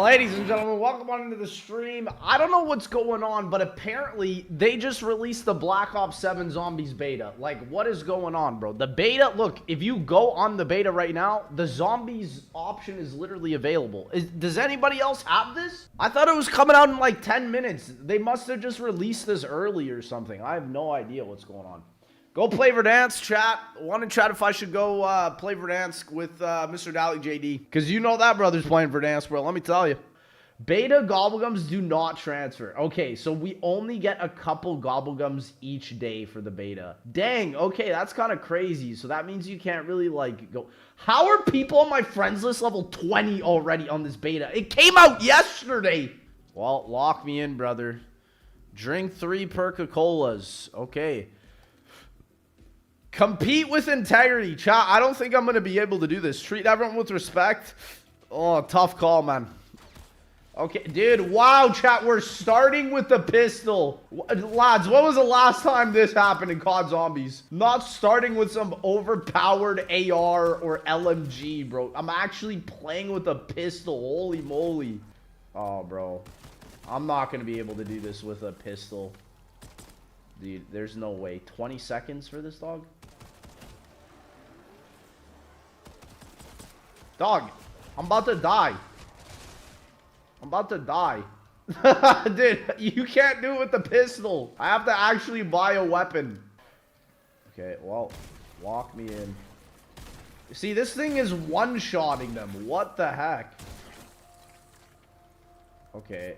Ladies and gentlemen, welcome on into the stream. I don't know what's going on, but apparently they just released the Black Ops 7 Zombies beta. Like, what is going on, bro? The beta, look, if you go on the beta right now, the Zombies option is literally available. Does anybody else have this? I thought it was coming out in like 10 minutes. They must have just released this early or something. I have no idea what's going on. Go play Verdansk, chat. Want to chat if I should go play Verdansk with Mr. Dally JD. Because you know that brother's playing Verdansk, bro. Let me tell you. Beta Gobblegums do not transfer. Okay, so we only get a couple Gobblegums each day for the beta. Dang, okay, that's kind of crazy. So that means you can't really, like, go... How are people on my friends list level 20 already on this beta? It came out yesterday. Well, lock me in, brother. Drink 3 Perca-Colas. Okay. Compete with integrity. Chat, I don't think I'm going to be able to do this. Treat everyone with respect. Oh, tough call, man. Okay, dude. Wow, chat. We're starting with the pistol. Lads, when was the last time this happened in COD Zombies? Not starting with some overpowered AR or LMG, bro. I'm actually playing with a pistol. Holy moly. Oh, bro. I'm not going to be able to do this with a pistol. Dude, there's no way. 20 seconds for this, dog? Dog, I'm about to die. I'm about to die. Dude, you can't do it with the pistol. I have to actually buy a weapon. Okay, well, walk me in. See, this thing is one-shotting them. What the heck? Okay.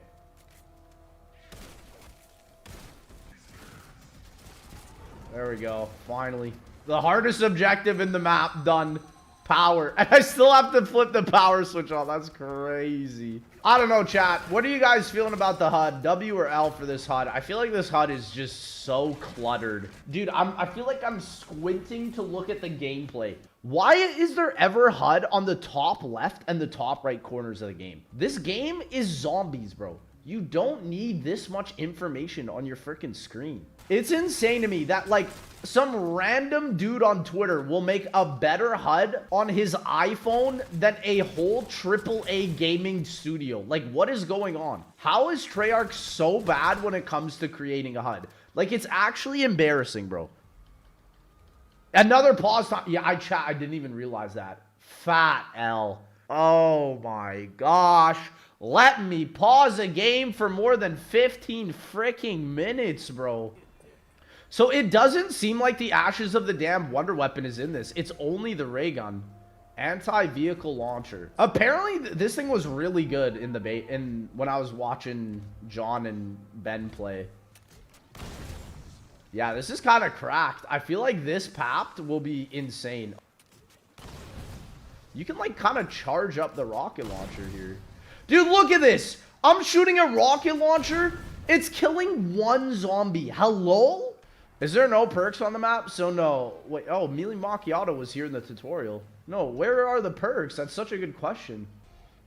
There we go. Finally. The hardest objective in the map done. Power. And I still have to flip the power switch on. That's crazy. I don't know, chat. What are you guys feeling about the HUD? W or L for this HUD? I feel like this HUD is just so cluttered. Dude, I feel like I'm squinting to look at the gameplay. Why is there ever HUD on the top left and the top right corners of the game? This game is zombies, bro. You don't need this much information on your freaking screen. It's insane to me that, like, some random dude on Twitter will make a better HUD on his iPhone than a whole AAA gaming studio. Like, what is going on? How is Treyarch so bad when it comes to creating a HUD? Like, it's actually embarrassing, bro. Another pause time. Yeah, I didn't even realize that. Fat L. Oh my gosh. Let me pause a game for more than 15 freaking minutes, bro. So it doesn't seem like the Ashes of the Damned Wonder Weapon is in this. It's only the ray gun. Anti-vehicle launcher. Apparently, this thing was really good in the when I was watching John and Ben play. Yeah, this is kind of cracked. I feel like this papped will be insane. You can, like, kind of charge up the rocket launcher here. Dude, look at this. I'm shooting a rocket launcher. It's killing one zombie. Hello? Is there no perks on the map? So no. Wait, oh, Mealy Macchiato was here in the tutorial. No, where are the perks? That's such a good question.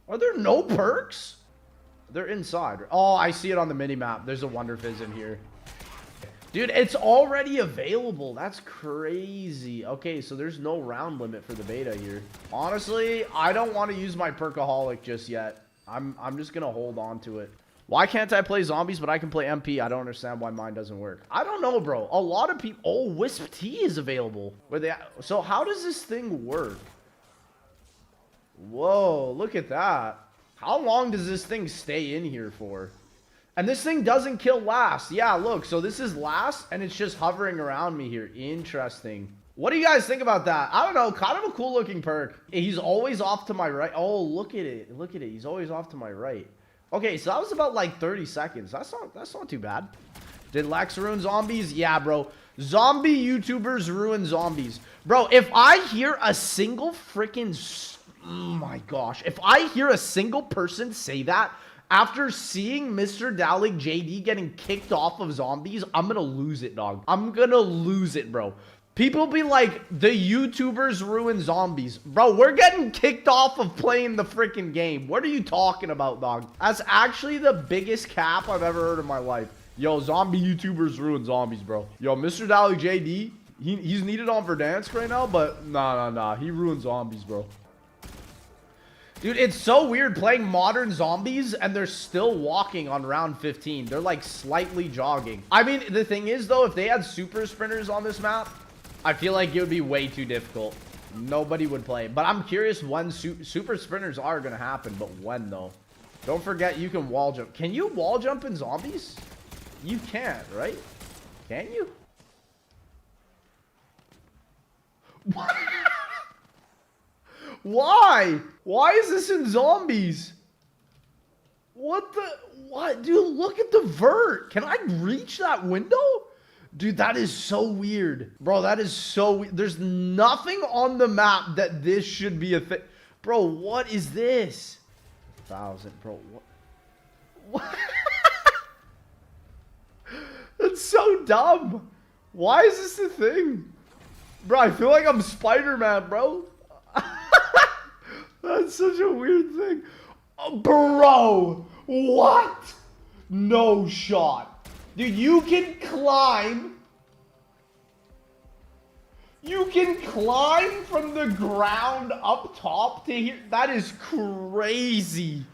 Are there no perks? They're inside. Oh, I see it on the mini-map. There's a Wonder Fizz in here. Dude, it's already available. That's crazy. Okay, so there's no round limit for the beta here. Honestly, I don't want to use my Perkaholic just yet. I'm just going to hold on to it. Why can't I play zombies, but I can play MP? I don't understand why mine doesn't work. I don't know, bro. A lot of people... Oh, Wisp T is available. So how does this thing work? Whoa, look at that. How long does this thing stay in here for? And this thing doesn't kill last. Yeah, look. So this is last, and it's just hovering around me here. Interesting. What do you guys think about that? I don't know. Kind of a cool looking perk. He's always off to my right. Oh, look at it. Look at it. He's always off to my right. Okay, so that was about like 30 seconds. That's not too bad. Did Lex ruin zombies? Yeah, bro. Zombie YouTubers ruin zombies. Bro, if I hear a single freaking... Oh my gosh. If I hear a single person say that after seeing Mr. Dalek JD getting kicked off of zombies, I'm gonna lose it, dog. I'm gonna lose it, bro. People be like, the YouTubers ruin zombies. Bro, we're getting kicked off of playing the freaking game. What are you talking about, dog? That's actually the biggest cap I've ever heard in my life. Yo, zombie YouTubers ruin zombies, bro. Yo, Mr. Dally JD, he's needed on Verdansk right now, but nah. He ruins zombies, bro. Dude, it's so weird playing modern zombies and they're still walking on round 15. They're like slightly jogging. I mean, the thing is though, if they had super sprinters on this map, I feel like it would be way too difficult. Nobody would play. But I'm curious when super sprinters are going to happen, but when though? Don't forget you can wall jump. Can you wall jump in zombies? You can't, right? Can you? What? Why? Why is this in zombies? What the? What? Dude, look at the vert. Can I reach that window? Dude, that is so weird. Bro, that is so weird. There's nothing on the map that this should be a thing. Bro, what is this? 1,000, bro. What? That's so dumb. Why is this a thing? Bro, I feel like I'm Spider-Man, bro. That's such a weird thing. Oh, bro, what? No shot. Dude, you can climb. You can climb from the ground up top to here. That is crazy.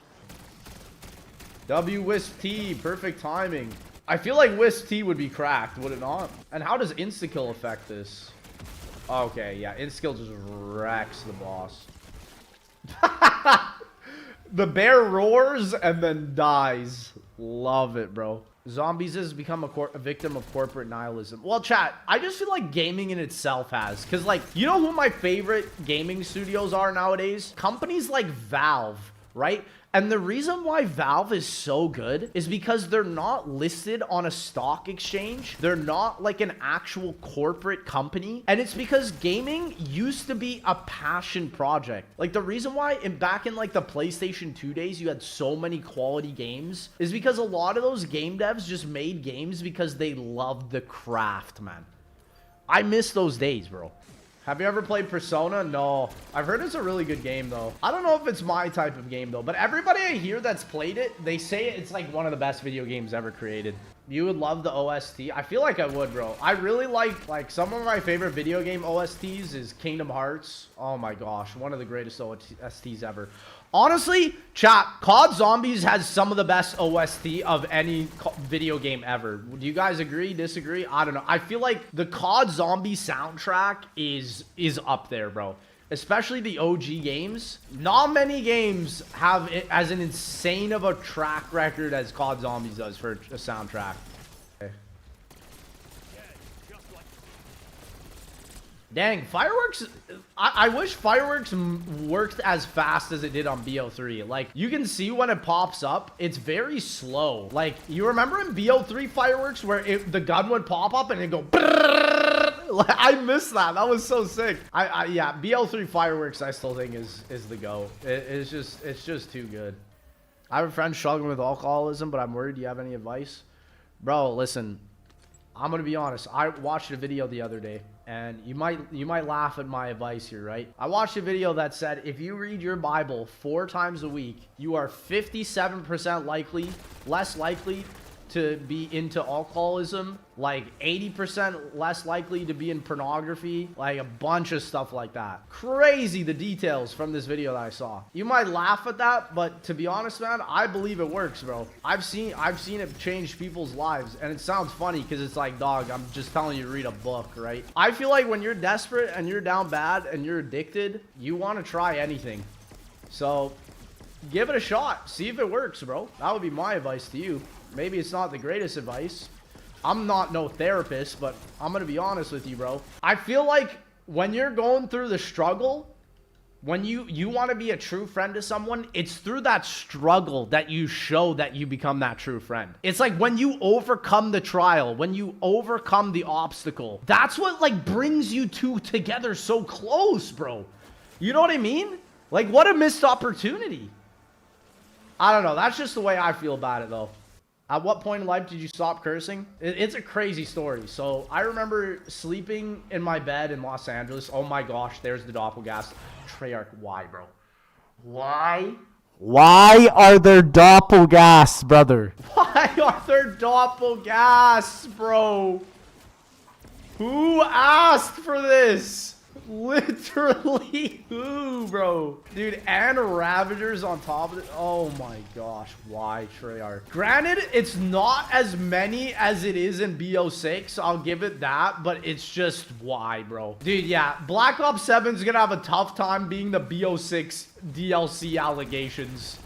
W Wisp T, perfect timing. I feel like Wisp T would be cracked, would it not? And how does insta-kill affect this? Okay, yeah, insta-kill just wrecks the boss. The bear roars and then dies. Love it, bro. Zombies has become a victim of corporate nihilism. Well, chat, I just feel like gaming in itself has. Because, like, you know who my favorite gaming studios are nowadays? Companies like Valve, right? And the reason why Valve is so good is because they're not listed on a stock exchange. They're not like an actual corporate company. And it's because gaming used to be a passion project. Like the reason why back in like the PlayStation 2 days, you had so many quality games is because a lot of those game devs just made games because they loved the craft, man. I miss those days, bro. Have you ever played Persona? No. I've heard it's a really good game, though. I don't know if it's my type of game, though. But everybody I hear that's played it, they say it's like one of the best video games ever created. You would love the OST? I feel like I would, bro. I really like some of my favorite video game OSTs is Kingdom Hearts. Oh my gosh. One of the greatest OSTs ever. Honestly, chat, COD Zombies has some of the best OST of any video game ever. Do you guys agree, disagree? I don't know. I feel like the COD Zombie soundtrack is up there, bro. Especially the OG games. Not many games have it as an insane of a track record as COD Zombies does for a soundtrack. Okay. Dang, Fireworks... I wish Fireworks worked as fast as it did on BO3. Like, you can see when it pops up, it's very slow. Like, you remember in BO3 Fireworks where the gun would pop up and it'd go... Like, I miss that. That was so sick. Yeah, BO3 Fireworks I still think is the go. It's just too good. I have a friend struggling with alcoholism, but I'm worried. Do you have any advice? Bro, listen. I'm gonna be honest. I watched a video the other day, and you might laugh at my advice here, right? I watched a video that said if you read your Bible 4 times a week, you are 57% less likely to be into alcoholism, like 80% less likely to be in pornography, like a bunch of stuff like that. Crazy the details from this video that I saw. You might laugh at that, but to be honest, man, I believe it works, bro. I've seen it change people's lives, and it sounds funny because it's like, dog, I'm just telling you to read a book, right? I feel like when you're desperate and you're down bad and you're addicted, you want to try anything. So give it a shot. See if it works, bro. That would be my advice to you. Maybe it's not the greatest advice. I'm not no therapist, but I'm going to be honest with you, bro. I feel like when you're going through the struggle, when you want to be a true friend to someone, it's through that struggle that you show that you become that true friend. It's like when you overcome the trial, when you overcome the obstacle, that's what like brings you two together so close, bro. You know what I mean? Like, what a missed opportunity. I don't know. That's just the way I feel about it, though. At what point in life did you stop cursing? It's a crazy story. So I remember sleeping in my bed in Los Angeles. Oh my gosh, there's the doppelgas. Treyarch, why, bro? Why? Why are there doppelgas, brother? Why are there doppelgas, bro? Who asked for this? Literally who, bro? Dude, and Ravagers on top of it. Oh my gosh, why Treyarch? Granted, it's not as many as it is in BO6. I'll give it that, but it's just why, bro? Dude, yeah, Black Ops 7 is gonna have a tough time being the BO6 DLC allegations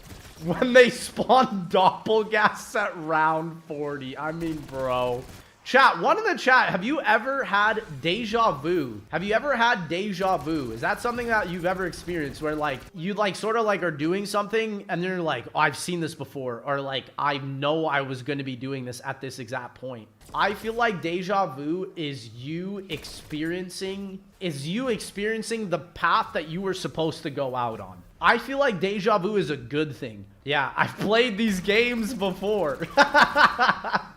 when they spawn Doppelgas at round 40. I mean, bro. Chat, one in the chat, have you ever had deja vu? Have you ever had deja vu? Is that something that you've ever experienced where like you like sort of like are doing something and you're like, oh, I've seen this before, or like I know I was going to be doing this at this exact point? I feel like deja vu is you experiencing the path that you were supposed to go out on. I feel like deja vu is a good thing. Yeah, I've played these games before.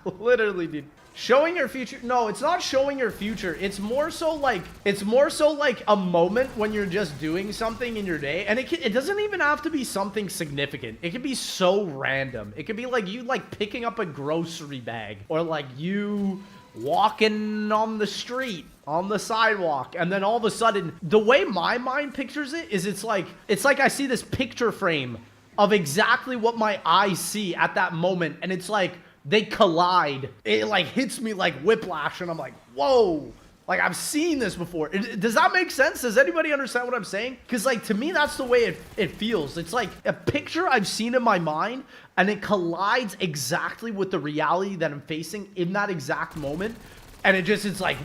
Literally, dude. Showing your future. No, it's not showing your future. It's more so like a moment when you're just doing something in your day. And it doesn't even have to be something significant. It could be so random. It could be like you like picking up a grocery bag, or like you walking on the street, on the sidewalk, and then all of a sudden, the way my mind pictures it is it's like I see this picture frame of exactly what my eyes see at that moment, and it's like they collide. It like hits me like whiplash, and I'm like, whoa, like I've seen this before. Does that make sense? Does anybody understand what I'm saying? Because like to me, that's the way it feels. It's like a picture I've seen in my mind, and it collides exactly with the reality that I'm facing in that exact moment, and it's like,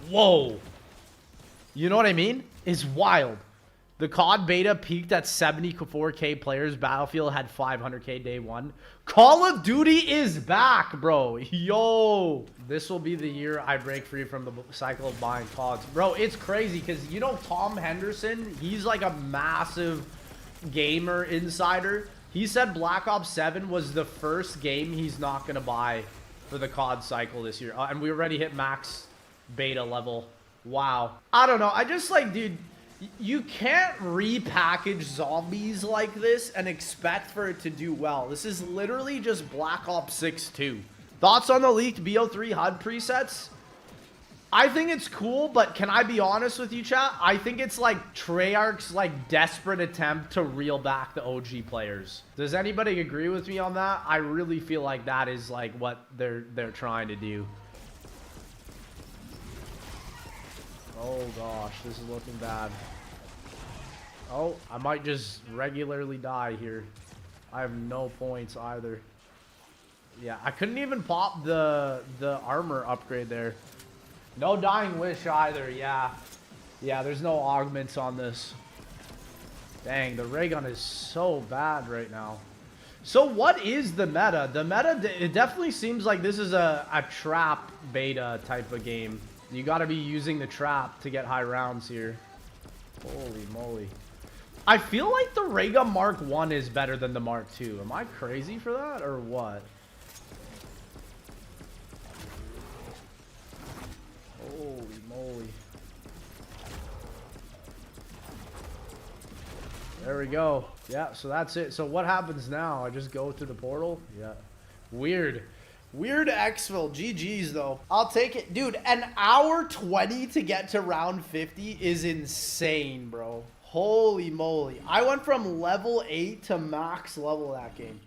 whoa. You know what I mean? It's wild. The COD beta peaked at 74K players. Battlefield had 500K day one. Call of Duty is back, bro. Yo. This will be the year I break free from the cycle of buying CODs. Bro, it's crazy because, you know, Tom Henderson, he's like a massive gamer insider. He said Black Ops 7 was the first game he's not going to buy for the COD cycle this year. And we already hit max beta level. Wow. I don't know. I just like, dude, you can't repackage zombies like this and expect for it to do well. This is literally just Black Ops 6 2. Thoughts on the leaked BO3 HUD presets? I think it's cool, but can I be honest with you, chat? I think it's like Treyarch's like desperate attempt to reel back the OG players. Does anybody agree with me on that? I really feel like that is like what they're trying to do. Oh gosh, this is looking bad. Oh, I might just regularly die here. I have no points either. Yeah, I couldn't even pop the armor upgrade there. No dying wish either, yeah. Yeah, there's no augments on this. Dang, the ray gun is so bad right now. So what is the meta? The meta, it definitely seems like this is a trap beta type of game. You got to be using the trap to get high rounds here. Holy moly. I feel like the ray gun Mark 1 is better than the Mark 2. Am I crazy for that or what? Holy moly. There we go. Yeah, so that's it. So what happens now? I just go through the portal? Yeah. Weird. Weird exfil. GG's though. I'll take it. Dude, an hour 20 to get to round 50 is insane, bro. Holy moly. I went from level 8 to max level that game.